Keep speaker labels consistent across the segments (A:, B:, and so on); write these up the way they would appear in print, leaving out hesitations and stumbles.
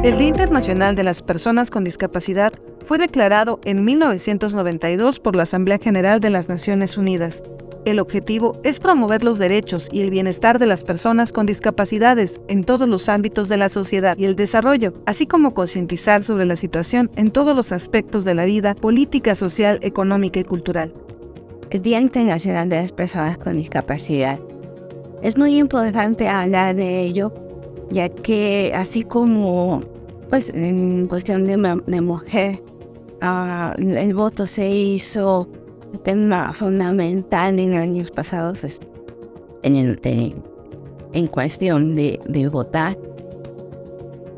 A: El Día Internacional de las Personas con Discapacidad fue declarado en 1992 por la Asamblea General de las Naciones Unidas. El objetivo es promover los derechos y el bienestar de las personas con discapacidades en todos los ámbitos de la sociedad y el desarrollo, así como concientizar sobre la situación en todos los aspectos de la vida política, social, económica y cultural.
B: El Día Internacional de las Personas con Discapacidad. Es muy importante hablar de ello, ya que así como en cuestión de mujer, el voto se hizo un tema fundamental en años pasados en cuestión de votar.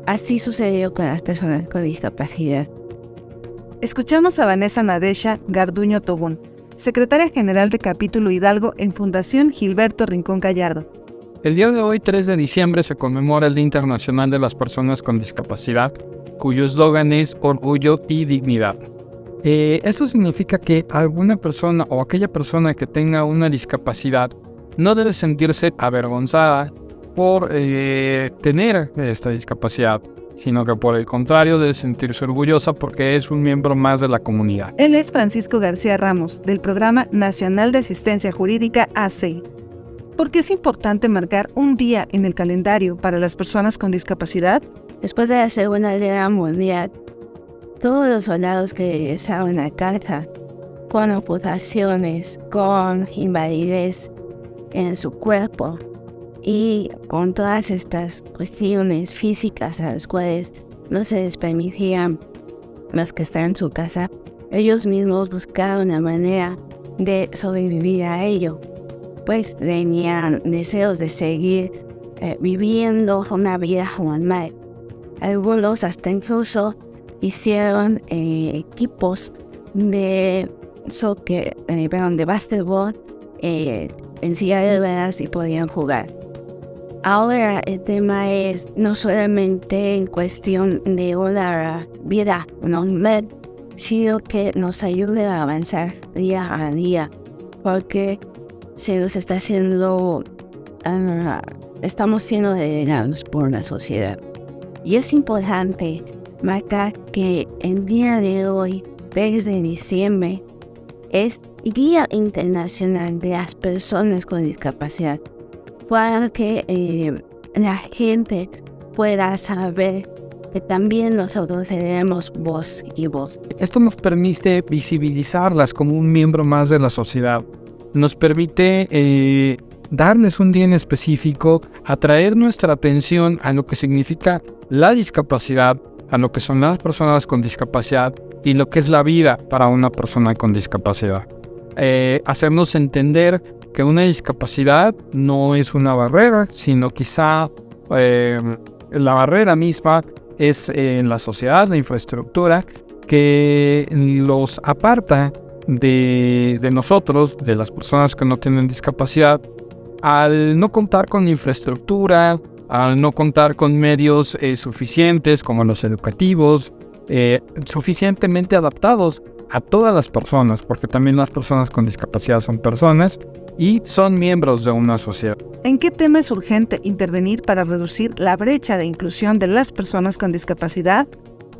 B: Así sucedió con las personas con discapacidad.
A: Escuchamos a Vanessa Nadesha Garduño Tobón, secretaria general de Capítulo Hidalgo en Fundación Gilberto Rincón Gallardo.
C: El día de hoy, 3 de diciembre, se conmemora el Día Internacional de las Personas con Discapacidad, cuyo eslogan es Orgullo y Dignidad. Esto significa que alguna persona o aquella persona que tenga una discapacidad no debe sentirse avergonzada por tener esta discapacidad, sino que por el contrario debe sentirse orgullosa porque es un miembro más de la comunidad.
A: Él es Francisco García Ramos, del Programa Nacional de Asistencia Jurídica AC. ¿Por qué es importante marcar un día en el calendario para las personas con discapacidad?
B: Después de la Segunda Guerra Mundial, todos los soldados que regresaron a casa con amputaciones, con invalidez en su cuerpo y con todas estas cuestiones físicas a las cuales no se les permitían más que estar en su casa, ellos mismos buscaron la manera de sobrevivir a ello, pues tenían deseos de seguir viviendo una vida normal. Algunos hasta incluso hicieron equipos de soccer, de básquetbol en silla de ruedas y podían jugar. Ahora el tema es no solamente en cuestión de una vida normal, sino que nos ayude a avanzar día a día, porque se nos está haciendo, estamos siendo delegados por la sociedad. Y es importante marcar que el día de hoy, 3 de diciembre, es Día Internacional de las Personas con Discapacidad, para que la gente pueda saber que también nosotros tenemos voz y voz.
C: Esto nos permite visibilizarlas como un miembro más de la sociedad. Nos permite darles un día en específico, atraer nuestra atención a lo que significa la discapacidad, a lo que son las personas con discapacidad y lo que es la vida para una persona con discapacidad. Hacernos entender que una discapacidad no es una barrera, sino quizá la barrera misma es la sociedad, la infraestructura, que los aparta de nosotros, de las personas que no tienen discapacidad, al no contar con infraestructura, al no contar con medios suficientes como los educativos, suficientemente adaptados a todas las personas, porque también las personas con discapacidad son personas y son miembros de una sociedad.
A: ¿En qué tema es urgente intervenir para reducir la brecha de inclusión de las personas con discapacidad?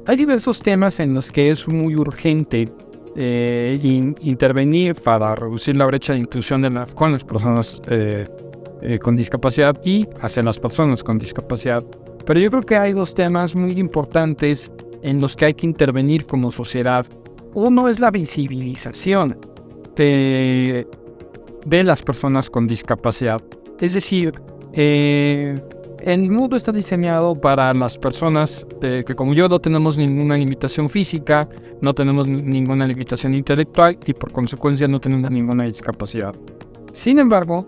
C: Hay diversos temas en los que es muy urgente intervenir para reducir la brecha de inclusión con las personas con discapacidad y hacia las personas con discapacidad. Pero yo creo que hay 2 temas muy importantes en los que hay que intervenir como sociedad. Uno es la visibilización de las personas con discapacidad. Es decir, el mundo está diseñado para las personas que como yo no tenemos ninguna limitación física, no tenemos ninguna limitación intelectual y por consecuencia no tenemos ninguna discapacidad. Sin embargo,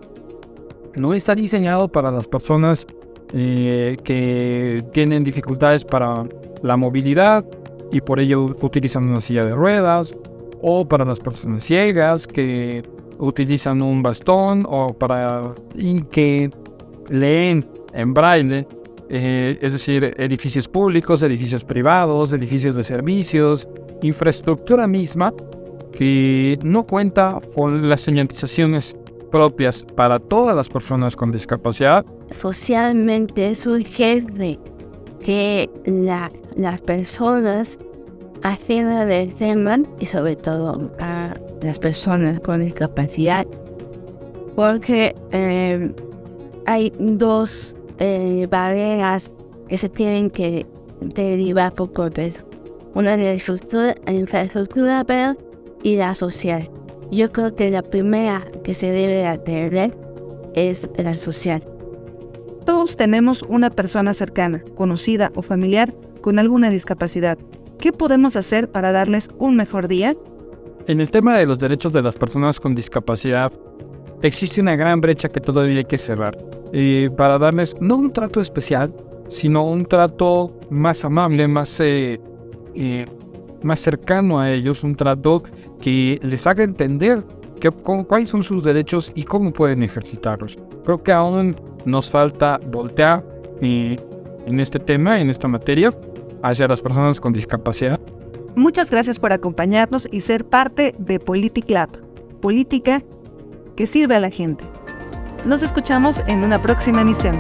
C: no está diseñado para las personas que tienen dificultades para la movilidad y por ello utilizan una silla de ruedas, o para las personas ciegas que utilizan un bastón, o para que leen en braille, es decir, edificios públicos, edificios privados, edificios de servicios, infraestructura misma que no cuenta con las señalizaciones propias para todas las personas con discapacidad.
B: Socialmente es urgente que las personas atiendan el tema, y sobre todo a las personas con discapacidad, porque hay dos barreras que se tienen que derivar por completo. Una de la infraestructura, y la social. Yo creo que la primera que se debe atender es la social.
A: Todos tenemos una persona cercana, conocida o familiar con alguna discapacidad. ¿Qué podemos hacer para darles un mejor día?
C: En el tema de los derechos de las personas con discapacidad, existe una gran brecha que todavía hay que cerrar. Para darles no un trato especial, sino un trato más amable, más cercano a ellos, un trato que les haga entender cuáles son sus derechos y cómo pueden ejercitarlos. Creo que aún nos falta voltear en este tema, en esta materia, hacia las personas con discapacidad.
A: Muchas gracias por acompañarnos y ser parte de Politic Lab, política que sirve a la gente. Nos escuchamos en una próxima emisión.